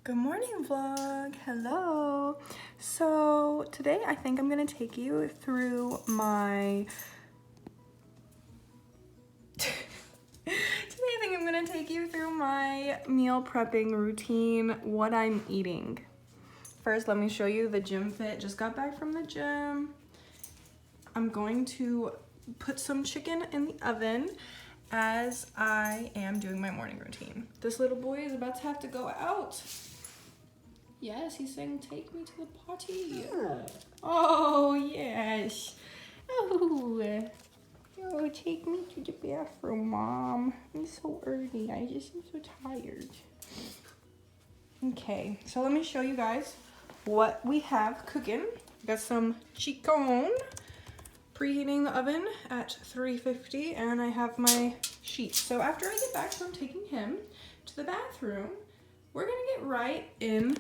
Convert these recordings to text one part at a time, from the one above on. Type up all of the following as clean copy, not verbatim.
Good morning vlog, hello. So today I think I'm gonna take you through my meal prepping routine, what I'm eating. First, let me show you the gym fit. Just got back from the gym. I'm going to put some chicken in the oven as I am doing my morning routine. This little boy is about to have to go out. Yes, he's saying, take me to the potty. Oh, yes. Oh, take me to the bathroom, Mom. It's so early. I just am so tired. Okay, so let me show you guys what we have cooking. Got some chicken preheating the oven at 350, and I have my sheets. So after I get back from taking him to the bathroom, we're gonna get right in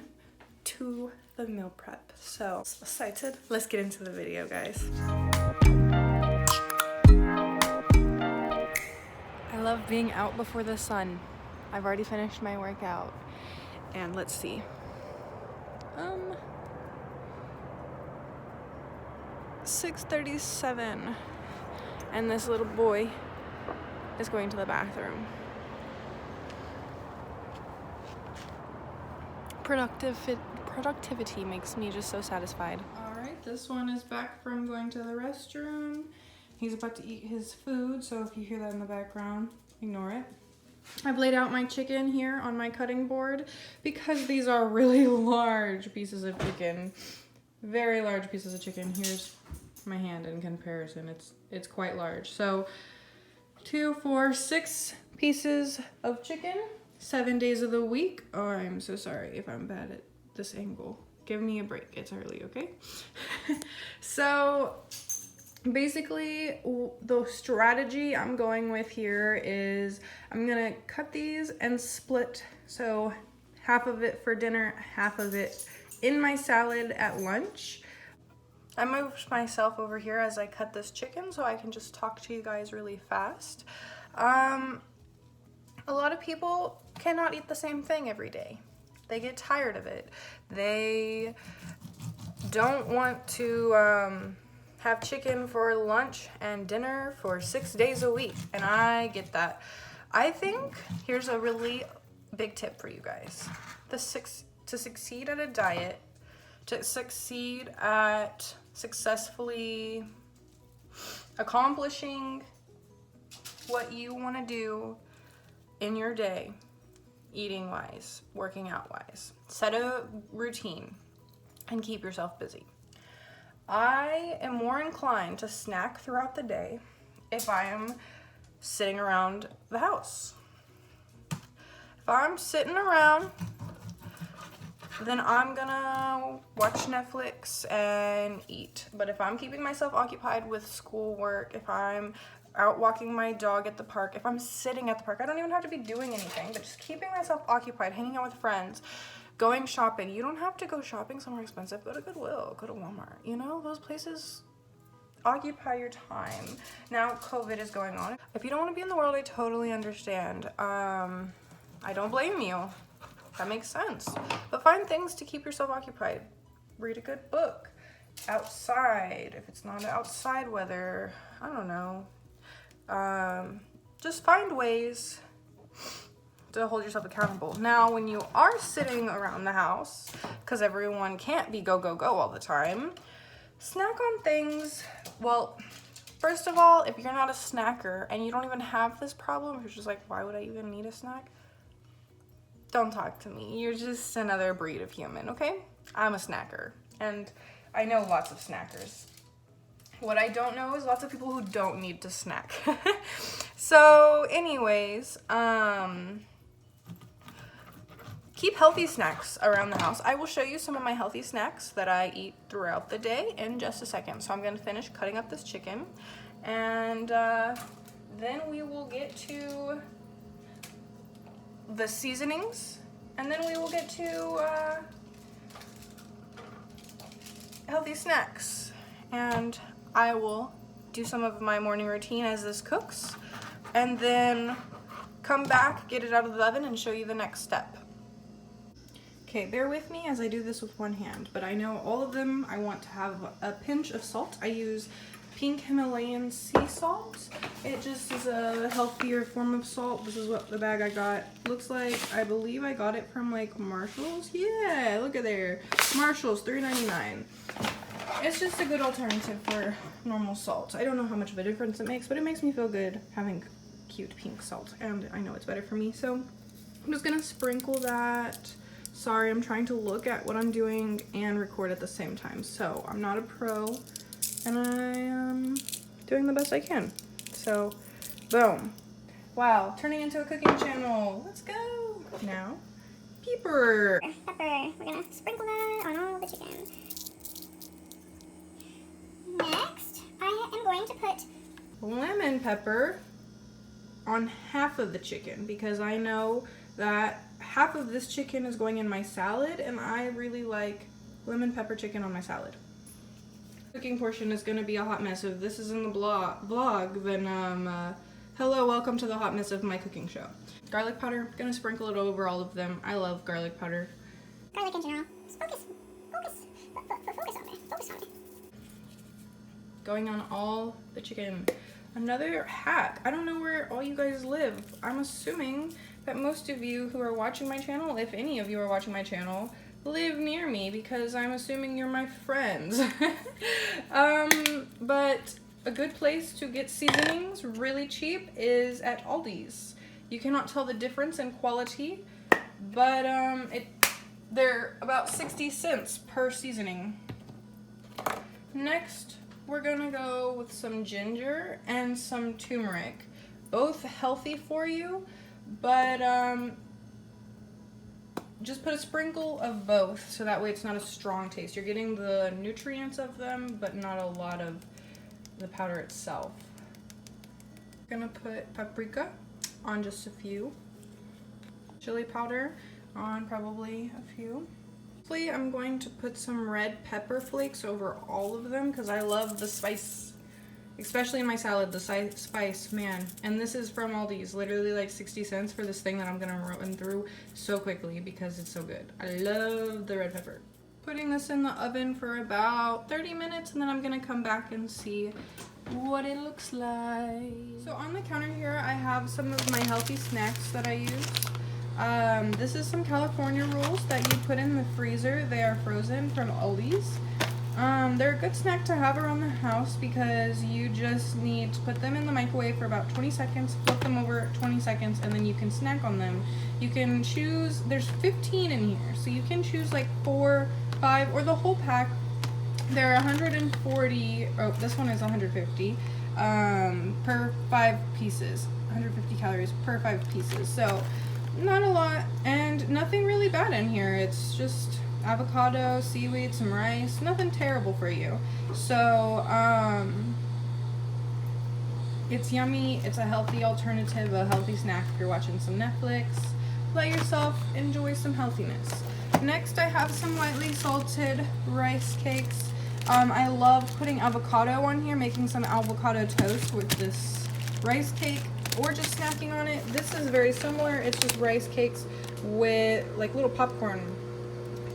to the meal prep. So excited. Let's get into the video, guys. I love being out before the sun. I've already finished my workout. And let's see. 6:37. And this little boy is going to the bathroom. Productivity makes me just so satisfied. All right, this one is back from going to the restroom. He's about to eat his food, so if you hear that in the background, ignore it. I've laid out my chicken here on my cutting board because these are really large pieces of chicken. Very large pieces of chicken. Here's my hand in comparison. It's quite large. So 2, 4, 6 pieces of chicken. 7 days of the week. Oh, I'm so sorry if I'm bad at this angle. Give me a break. It's early, okay? So basically, the strategy I'm going with here is I'm gonna cut these and split. So half of it for dinner, half of it in my salad at lunch. I moved myself over here as I cut this chicken so I can just talk to you guys really fast. A lot of people cannot eat the same thing every day. They get tired of it. They don't want to have chicken for lunch and dinner for 6 days a week, and I get that. I think here's a really big tip for you guys. To succeed at a diet, to succeed at successfully accomplishing what you want to do in your day, eating wise, working out wise, set a routine and keep yourself busy. I am more inclined to snack throughout the day if I am sitting around the house. If I'm sitting around, then I'm gonna watch Netflix and eat. But if I'm keeping myself occupied with schoolwork, if I'm out walking my dog at the park, if I'm sitting at the park, I don't even have to be doing anything, but just keeping myself occupied, hanging out with friends, going shopping. You don't have to go shopping somewhere expensive. Go to Goodwill, go to Walmart. You know, those places occupy your time. Now COVID is going on. If you don't want to be in the world, I totally understand. I don't blame you. That makes sense. But find things to keep yourself occupied. Read a good book. Outside, if it's not outside weather, I don't know. Just find ways to hold yourself accountable. Now, when you are sitting around the house, because everyone can't be go, go, go all the time, snack on things. Well, first of all, if you're not a snacker and you don't even have this problem, if you're just like, why would I even need a snack? Don't talk to me. You're just another breed of human, okay? I'm a snacker, and I know lots of snackers. What I don't know is lots of people who don't need to snack. So anyways, keep healthy snacks around the house. I will show you some of my healthy snacks that I eat throughout the day in just a second. So I'm gonna finish cutting up this chicken, and then we will get to the seasonings, and then we will get to healthy snacks. And I will do some of my morning routine as this cooks, and then come back, get it out of the oven, and show you the next step. Okay, bear with me as I do this with one hand, but I know all of them I want to have a pinch of salt. I use pink Himalayan sea salt. It just is a healthier form of salt. This is what the bag I got looks like. I believe I got it from like Marshall's. Yeah, look at there. Marshall's, $3.99. It's just a good alternative for normal salt. I don't know how much of a difference it makes, but it makes me feel good having cute pink salt, and I know it's better for me. So I'm just gonna sprinkle that. Sorry, I'm trying to look at what I'm doing and record at the same time. So I'm not a pro, and I am doing the best I can. So, boom. Wow, turning into a cooking channel. Let's go. Now, pepper. Pepper. We're gonna sprinkle that on all the chicken. Next, I am going to put lemon pepper on half of the chicken, because I know that half of this chicken is going in my salad, and I really like lemon pepper chicken on my salad. Cooking portion is going to be a hot mess. If this is in the vlog, then hello, welcome to the hot mess of my cooking show. Garlic powder, gonna sprinkle it over all of them. I love garlic powder. Garlic in general. Just focus on me. Focus on me. Going on all the chicken. Another hack. I don't know where all you guys live. I'm assuming that most of you who are watching my channel, if any of you are watching my channel, live near me, because I'm assuming you're my friends. But a good place to get seasonings really cheap is at Aldi's. You cannot tell the difference in quality, but they're about 60 cents per seasoning. Next, we're gonna go with some ginger and some turmeric. Both healthy for you, but just put a sprinkle of both, so that way it's not a strong taste. You're getting the nutrients of them, but not a lot of the powder itself. I'm gonna put paprika on just a few. Chili powder on probably a few. I'm going to put some red pepper flakes over all of them, because I love the spice, especially in my salad, the spice, man. And this is from Aldi's, literally like 60 cents for this thing that I'm gonna run through so quickly because it's so good. I love the red pepper. Putting this in the oven for about 30 minutes, and then I'm gonna come back and see what it looks like. So on the counter here, I have some of my healthy snacks that I use. This is some California rolls that you put in the freezer. They are frozen from Aldi's. They're a good snack to have around the house, because you just need to put them in the microwave for about 20 seconds, flip them over 20 seconds, and then you can snack on them. You can choose, there's 15 in here, so you can choose like 4, 5, or the whole pack. They're 140, oh, this one is 150, per 5 pieces. 150 calories per 5 pieces. So not a lot, and nothing really bad in here. It's just avocado, seaweed, some rice, nothing terrible for you. So it's yummy. It's a healthy alternative, a healthy snack if you're watching some Netflix. Let yourself enjoy some healthiness. Next, I have some lightly salted rice cakes. I love putting avocado on here, making some avocado toast with this rice cake, or just snacking on it. This is very similar. It's just rice cakes with like little popcorn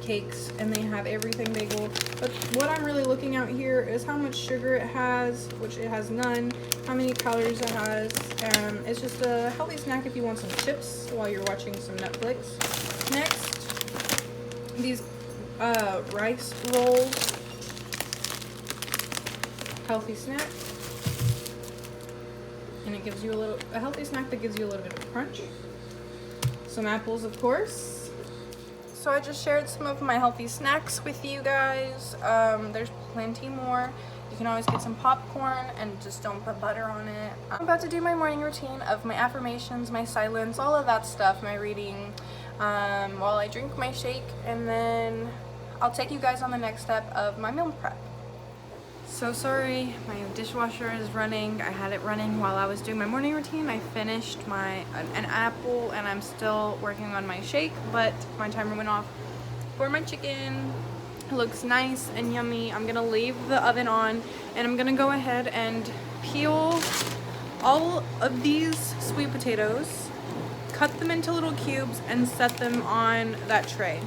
cakes, and they have everything bagel. But what I'm really looking at here is how much sugar it has, which it has none, how many calories it has, and it's just a healthy snack if you want some chips while you're watching some Netflix. Next, these rice rolls, healthy snack. And it gives you a healthy snack that gives you a little bit of crunch. Some apples, of course. So I just shared some of my healthy snacks with you guys. There's plenty more. You can always get some popcorn, and just don't put butter on it. I'm about to do my morning routine of my affirmations, my silence, all of that stuff, my reading, while I drink my shake, and then I'll take you guys on the next step of my meal prep. So sorry, my dishwasher is running. I had it running while I was doing my morning routine. I finished an apple, and I'm still working on my shake, but my timer went off for my chicken. It looks nice and yummy. I'm gonna leave the oven on, and I'm gonna go ahead and peel all of these sweet potatoes, cut them into little cubes, and set them on that tray.